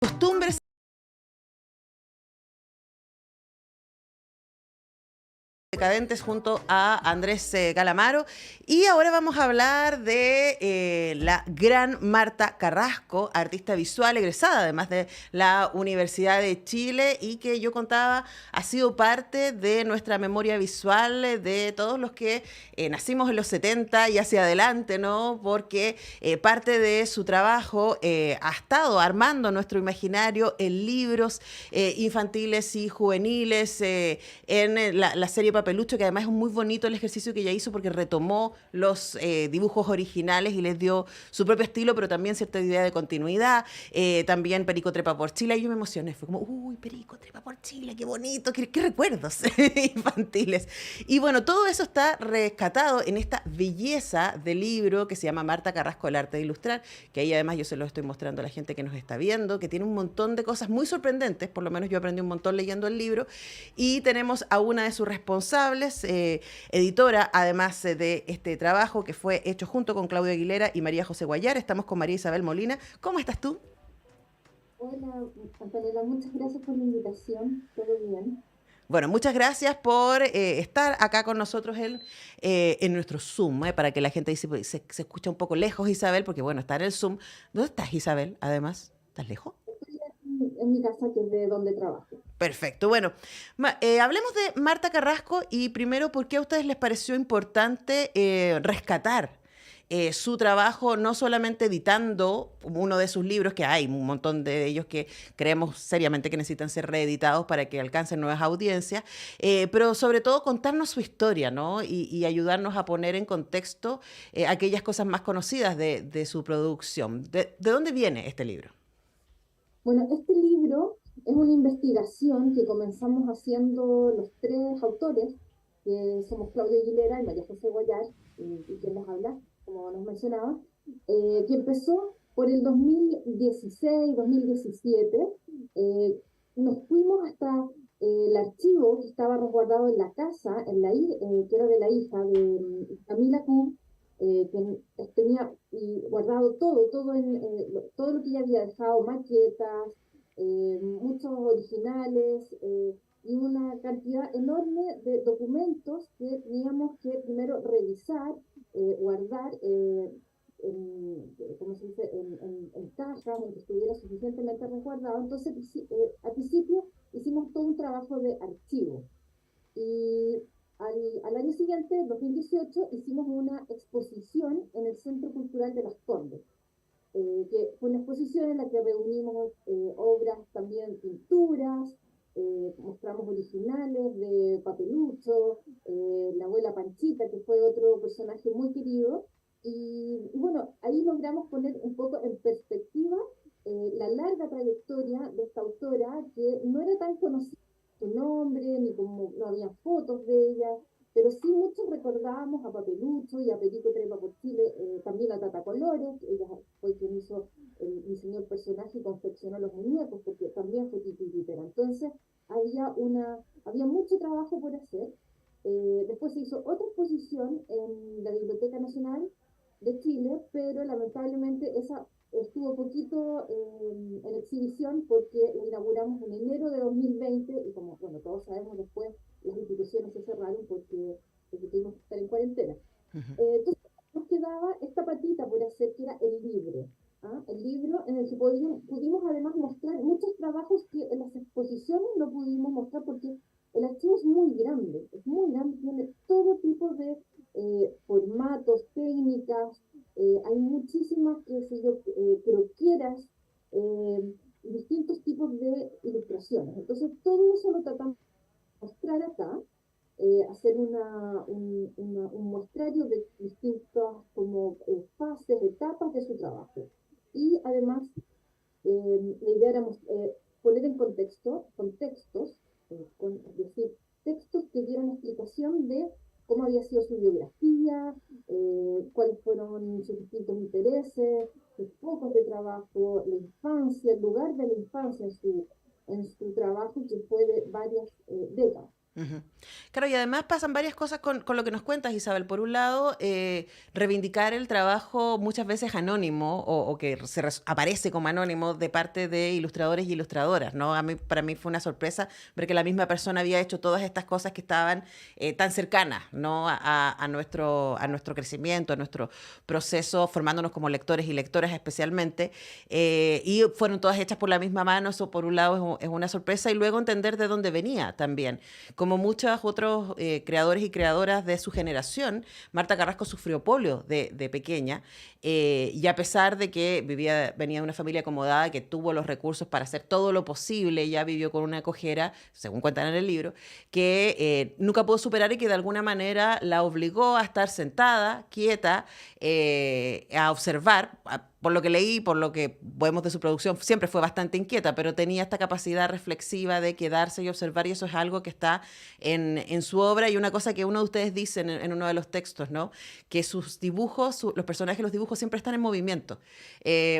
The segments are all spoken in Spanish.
costumbres decadentes junto a Andrés Calamaro. Y ahora vamos a hablar de la gran Marta Carrasco, artista visual egresada además de la Universidad de Chile y que yo contaba ha sido parte de nuestra memoria visual de todos los que nacimos en los 70 y hacia adelante, ¿no? Porque parte de su trabajo ha estado armando nuestro imaginario en libros infantiles y juveniles, en la serie Papelucho, que además es muy bonito el ejercicio que ella hizo porque retomó los dibujos originales y les dio su propio estilo, pero también cierta idea de continuidad. También Perico Trepa por Chile, y yo me emocioné, fue como, uy, Perico Trepa por Chile, qué bonito, qué recuerdos infantiles. Y bueno, todo eso está rescatado en esta belleza de libro que se llama Marta Carrasco, el arte de ilustrar, que ahí además yo se lo estoy mostrando a la gente que nos está viendo, que tiene un montón de cosas muy sorprendentes, por lo menos yo aprendí un montón leyendo el libro, y tenemos a una de sus responsables, editora, además de este trabajo que fue hecho junto con Claudio Aguilera y María José Guayar. Estamos con María Isabel Molina. ¿Cómo estás tú? Hola, Antonella, muchas gracias por la invitación. ¿Todo bien? Bueno, muchas gracias por estar acá con nosotros en nuestro Zoom, para que la gente dice, pues, se escucha un poco lejos, Isabel, porque bueno, está en el Zoom. ¿Dónde estás, Isabel? Además, ¿estás lejos? Estoy en mi casa, que es de donde trabajo. Perfecto. Bueno, hablemos de Marta Carrasco y primero, ¿por qué a ustedes les pareció importante rescatar su trabajo, no solamente editando uno de sus libros, que hay un montón de ellos que creemos seriamente que necesitan ser reeditados para que alcancen nuevas audiencias, pero sobre todo contarnos su historia, ¿no? Y ayudarnos a poner en contexto aquellas cosas más conocidas de su producción. ¿De dónde viene este libro? Bueno, este libro es una investigación que comenzamos haciendo los tres autores, que somos Claudia Aguilera y María José Guayar, y quien les habla, como nos mencionaba, que empezó por el 2016, 2017. eh, Nos fuimos hasta el archivo que estaba resguardado en la casa, que era de la hija de Camila Kuhn, que tenía guardado todo lo que ella había dejado, maquetas, muchos originales, y una cantidad enorme de documentos que teníamos que primero revisar, guardar, ¿cómo se dice?, en cajas, en que estuviera suficientemente resguardado. Entonces, al principio hicimos todo un trabajo de archivo. Y al año siguiente, 2018, hicimos una exposición en el Centro Cultural de Las Condes, que fue una exposición en la que reunimos obras, también pinturas, mostramos originales de Papelucho, la abuela Panchita, que fue otro personaje muy querido, y bueno, ahí logramos poner un poco en perspectiva la larga trayectoria de esta autora, que no era tan conocida su nombre, ni como no había fotos de ella, pero sí muchos recordábamos a Papelucho y a Perico Trepa por Chile, también a Tata Colores. Ella fue quien diseñó el personaje y confeccionó los muñecos, porque también fue titiritera. Entonces, había mucho trabajo por hacer. Después se hizo otra exposición en la Biblioteca Nacional de Chile, pero lamentablemente esa estuvo poquito en exhibición porque la inauguramos en enero de 2020, y como bueno, todos sabemos, después las instituciones se cerraron porque tuvimos que estar en cuarentena. Entonces nos quedaba esta patita por hacer, que era el libro. ¿Ah? El libro en el que pudimos además mostrar muchos trabajos que en las exposiciones no pudimos mostrar porque el archivo es muy grande, tiene todo tipo de formatos, técnicas, hay muchísimas, qué sé yo, croqueras, distintos tipos de ilustraciones. Entonces todo eso lo tratamos de mostrar acá, hacer un muestrario de distintas como fases, etapas de su trabajo. Y además, la idea era poner en contextos, es decir, textos que dieran explicación de cómo había sido su biografía, cuáles fueron sus distintos intereses, sus focos de trabajo, la infancia, el lugar de la infancia en su trabajo, que fue de varias décadas. Ujú. Claro, y además pasan varias cosas con lo que nos cuentas, Isabel. Por un lado, reivindicar el trabajo muchas veces anónimo o que aparece como anónimo de parte de ilustradores y ilustradoras, ¿no? Para mí fue una sorpresa ver que la misma persona había hecho todas estas cosas que estaban tan cercanas, ¿no? A nuestro crecimiento, a nuestro proceso, formándonos como lectores y lectoras especialmente. Y fueron todas hechas por la misma mano. Eso, por un lado, es una sorpresa. Y luego entender de dónde venía también. Como muchos otros creadores y creadoras de su generación, Marta Carrasco sufrió polio de pequeña, y a pesar de que venía de una familia acomodada, que tuvo los recursos para hacer todo lo posible, ella vivió con una cojera, según cuentan en el libro, que nunca pudo superar y que de alguna manera la obligó a estar sentada, quieta, a observar. Por lo que leí, por lo que vemos de su producción, siempre fue bastante inquieta, pero tenía esta capacidad reflexiva de quedarse y observar, y eso es algo que está en su obra. Y una cosa que uno de ustedes dice en uno de los textos, ¿no? Que sus dibujos, los personajes de los dibujos siempre están en movimiento,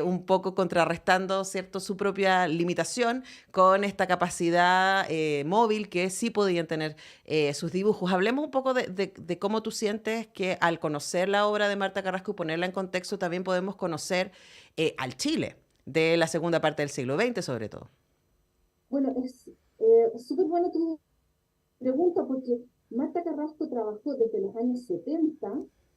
un poco contrarrestando, ¿cierto?, su propia limitación con esta capacidad móvil que sí podían tener sus dibujos. Hablemos un poco de cómo tú sientes que al conocer la obra de Marta Carrasco y ponerla en contexto, también podemos conocer al Chile de la segunda parte del siglo XX, sobre todo. Bueno, es súper bueno tu pregunta porque Marta Carrasco trabajó desde los años 70,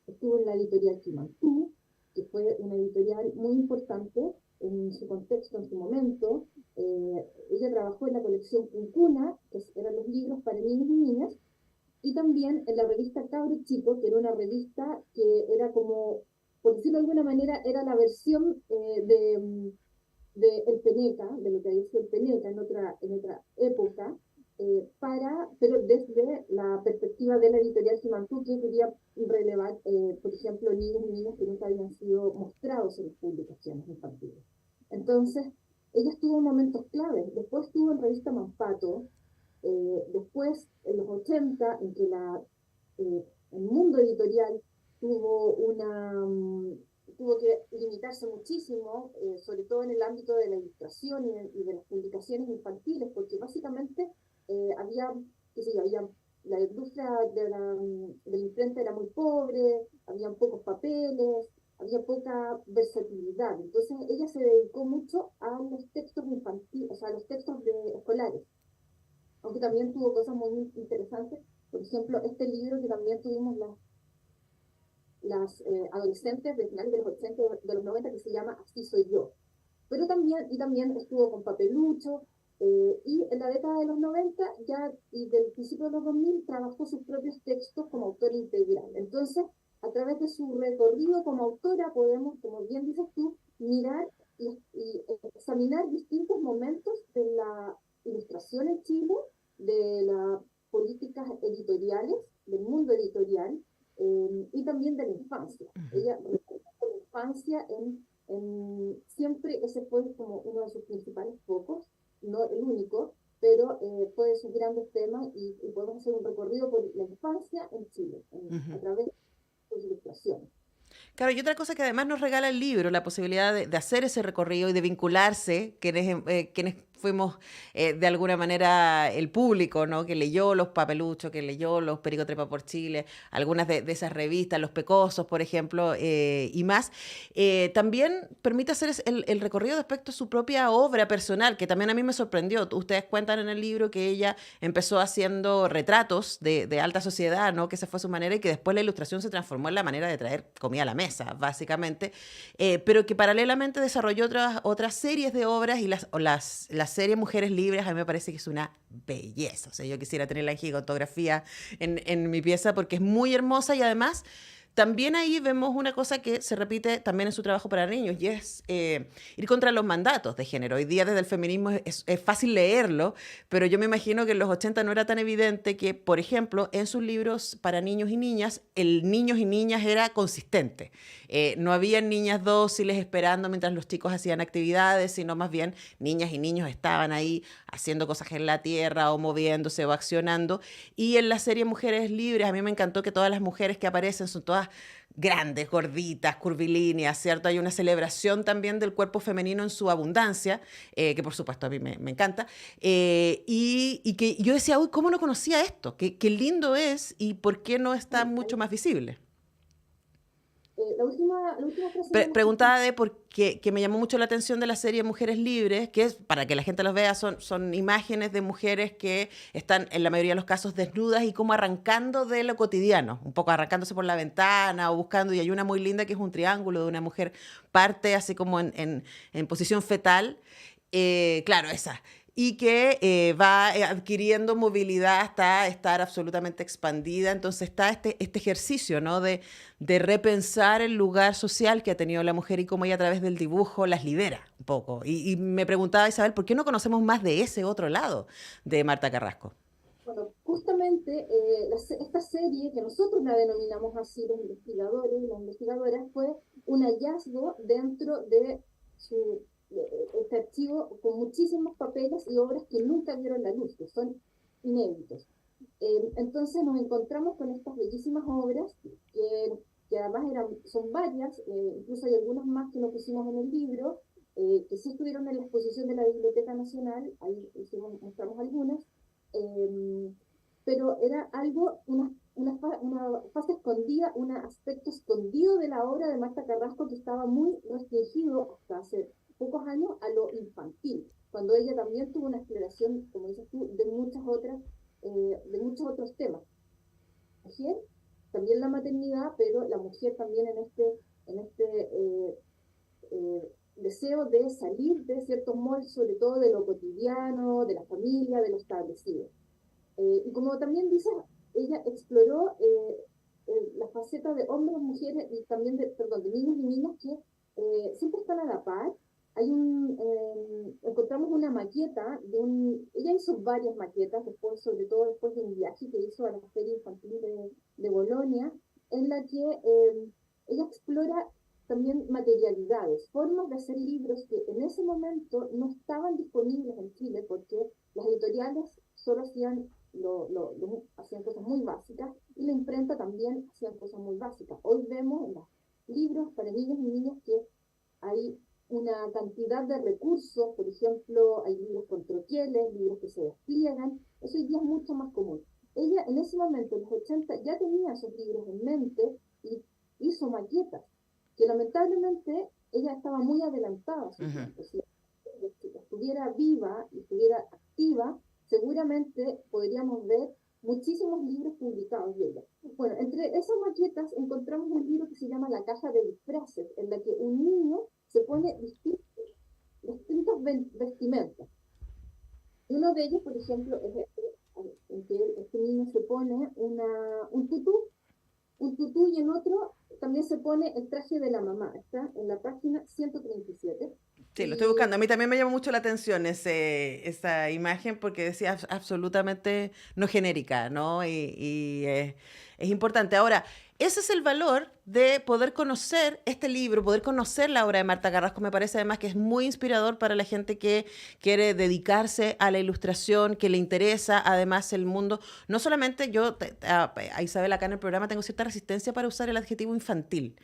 estuvo en la editorial Quimantú, que fue una editorial muy importante en su contexto, en su momento. Ella trabajó en la colección Cuncuna, que eran los libros para niños y niñas, y también en la revista Cabro Chico, que era una revista que era como, por decirlo de alguna manera, era la versión de El Peneca, de lo que había sido El Peneca en otra época, pero desde la perspectiva de la editorial Simantú, que quería relevar, por ejemplo, niños y niñas que nunca habían sido mostrados en las publicaciones infantiles. Entonces, ella estuvo en momentos claves. Después estuvo en revista Manpato, después, en los 80, en que el mundo editorial tuvo tuvo que limitarse muchísimo, sobre todo en el ámbito de la ilustración y de las publicaciones infantiles, porque básicamente había, qué sé yo, la industria de la imprenta era muy pobre, había pocos papeles, había poca versatilidad. Entonces ella se dedicó mucho a los textos infantiles, o sea, a los textos escolares, aunque también tuvo cosas muy interesantes. Por ejemplo, este libro que también tuvimos las adolescentes de finales de los 80, de los 90, que se llama Así soy yo. Pero también estuvo con Papelucho, y en la década de los 90 ya, y del principio de los 2000 trabajó sus propios textos como autora integral. Entonces, a través de su recorrido como autora podemos, como bien dices tú, mirar y examinar distintos momentos de la ilustración en Chile, de las políticas editoriales, del mundo editorial, y también de la infancia. Ella representa la infancia siempre ese fue como uno de sus principales focos, no el único, pero fue de sus grandes temas, y podemos hacer un recorrido por la infancia en Chile, a través de sus ilustraciones. Claro, y otra cosa que además nos regala el libro, la posibilidad de hacer ese recorrido y de vincularse, quienes fuimos de alguna manera el público, ¿no? Que leyó Los Papeluchos, que leyó Los Perico Trepa por Chile, algunas de esas revistas, Los Pecosos, por ejemplo, y más. También permite hacer el recorrido respecto a su propia obra personal, que también a mí me sorprendió. Ustedes cuentan en el libro que ella empezó haciendo retratos de alta sociedad, ¿no? Que esa fue su manera, y que después la ilustración se transformó en la manera de traer comida a la mesa, básicamente, pero que paralelamente desarrolló otras series de obras, y la serie Mujeres Libres a mí me parece que es una belleza. O sea, yo quisiera tenerla en gigantografía en mi pieza porque es muy hermosa, y además también ahí vemos una cosa que se repite también en su trabajo para niños, y es ir contra los mandatos de género. Hoy día desde el feminismo es fácil leerlo, pero yo me imagino que en los 80 no era tan evidente que, por ejemplo, en sus libros para niños y niñas, el niños y niñas era consistente. No había niñas dóciles esperando mientras los chicos hacían actividades, sino más bien niñas y niños estaban ahí haciendo cosas en la tierra o moviéndose o accionando. Y en la serie Mujeres Libres a mí me encantó que todas las mujeres que aparecen son todas todas grandes, gorditas, curvilíneas, ¿cierto? Hay una celebración también del cuerpo femenino en su abundancia, que por supuesto a mí me encanta, y que yo decía, uy, ¿cómo no conocía esto? Qué lindo es y por qué no está Sí, mucho más visible. la última frase de la Preguntaba de por qué, que me llamó mucho la atención de la serie Mujeres Libres, que es, para que la gente los vea, son imágenes de mujeres que están en la mayoría de los casos desnudas y como arrancando de lo cotidiano, un poco arrancándose por la ventana o buscando, y hay una muy linda que es un triángulo de una mujer parte así como en posición fetal, claro, esa. Y que va adquiriendo movilidad hasta estar absolutamente expandida. Entonces está este ejercicio, ¿no? De repensar el lugar social que ha tenido la mujer y cómo ella a través del dibujo las libera un poco. Y me preguntaba, Isabel, ¿por qué no conocemos más de ese otro lado de Marta Carrasco? Bueno, justamente esta serie, que nosotros la denominamos así los investigadores y las investigadoras, fue un hallazgo dentro de este archivo con muchísimos papeles y obras que nunca vieron la luz, que son inéditos. Entonces nos encontramos con estas bellísimas obras que además son varias, incluso hay algunas más que no pusimos en el libro, que sí estuvieron en la exposición de la Biblioteca Nacional, ahí mostramos algunas, eh, pero era algo, una fase escondida, un aspecto escondido de la obra de Marta Carrasco que estaba muy restringido hasta hace pocos años a lo infantil, cuando ella también tuvo una exploración, como dices tú, de muchos otros temas. Mujer, también la maternidad, pero la mujer también deseo de salir de ciertos moldes, sobre todo de lo cotidiano, de la familia, de lo establecido. Y como también dice, ella exploró la faceta de hombres, mujeres y también perdón, de niños y niñas que siempre están a la par. Encontramos una maqueta ella hizo varias maquetas, sobre todo después de un viaje que hizo a la Feria Infantil de Bolonia, en la que ella explora también materialidades, formas de hacer libros que en ese momento no estaban disponibles en Chile porque las editoriales solo hacían cosas muy básicas y la imprenta también hacían cosas muy básicas. Hoy vemos en los libros para niños y niñas que hay una cantidad de recursos, por ejemplo, hay libros con troqueles, libros que se despliegan, eso hoy día es mucho más común. Ella en ese momento, en los 80, ya tenía esos libros en mente y hizo maquetas, que lamentablemente ella estaba muy adelantada a su tiempo. Si estuviera viva y estuviera activa, seguramente podríamos ver muchísimos libros publicados de ella. Bueno, entre esas maquetas encontramos un libro que se llama La caja de disfraces, en la que un niño se pone distintos vestimentas. Uno de ellos, por ejemplo, es en que este niño se pone un tutú y en otro también se pone el traje de la mamá. Está en la página 137. Sí, lo estoy buscando. A mí también me llamó mucho la atención esa imagen porque decía absolutamente no genérica, ¿no? Y es importante. Ahora, ese es el valor de poder conocer este libro, poder conocer la obra de Marta Carrasco. Me parece además que es muy inspirador para la gente que quiere dedicarse a la ilustración, que le interesa además el mundo. No solamente yo, a Isabel acá en el programa tengo cierta resistencia para usar el adjetivo infantil.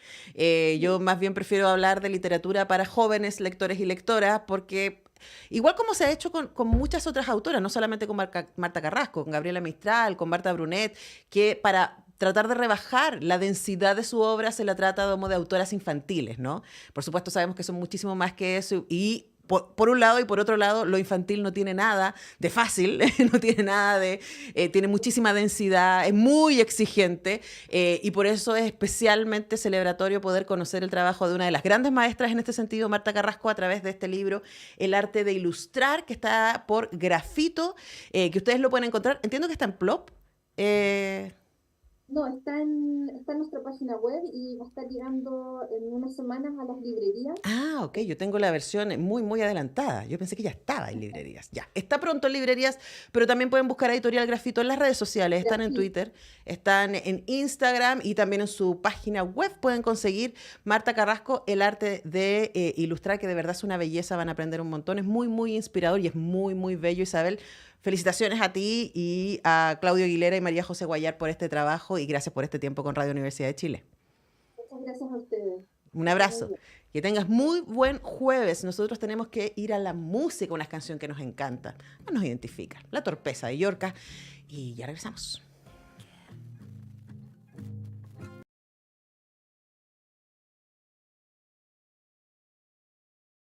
Yo más bien prefiero hablar de literatura para jóvenes lectores y lectoras porque igual como se ha hecho con muchas otras autoras, no solamente con Marta Carrasco, con Gabriela Mistral, con Marta Brunet, que para tratar de rebajar la densidad de su obra se la trata como de autoras infantiles, ¿no? Por supuesto sabemos que son muchísimo más que eso y por un lado y por otro lado, lo infantil no tiene nada de fácil, no tiene nada tiene muchísima densidad, es muy exigente y por eso es especialmente celebratorio poder conocer el trabajo de una de las grandes maestras en este sentido, Marta Carrasco, a través de este libro, El arte de ilustrar, que está por Grafito, que ustedes lo pueden encontrar, entiendo que está en Plop. No, está en nuestra página web y va a estar llegando en unas semanas a las librerías. Ah, ok, yo tengo la versión muy, muy adelantada. Yo pensé que ya estaba en librerías. Ya, está pronto en librerías, pero también pueden buscar Editorial Grafito en las redes sociales. Están en Twitter, están en Instagram y también en su página web pueden conseguir Marta Carrasco, El arte de ilustrar, que de verdad es una belleza, van a aprender un montón. Es muy, muy inspirador y es muy, muy bello, Isabel. Felicitaciones a ti y a Claudio Aguilera y María José Guayar por este trabajo y gracias por este tiempo con Radio Universidad de Chile. Un Que estés muy abrazo. bien. Que tengas muy buen jueves. Nosotros tenemos que ir a la música, una canción que nos encanta, no nos identifica. La torpeza de Yorca. Y ya regresamos.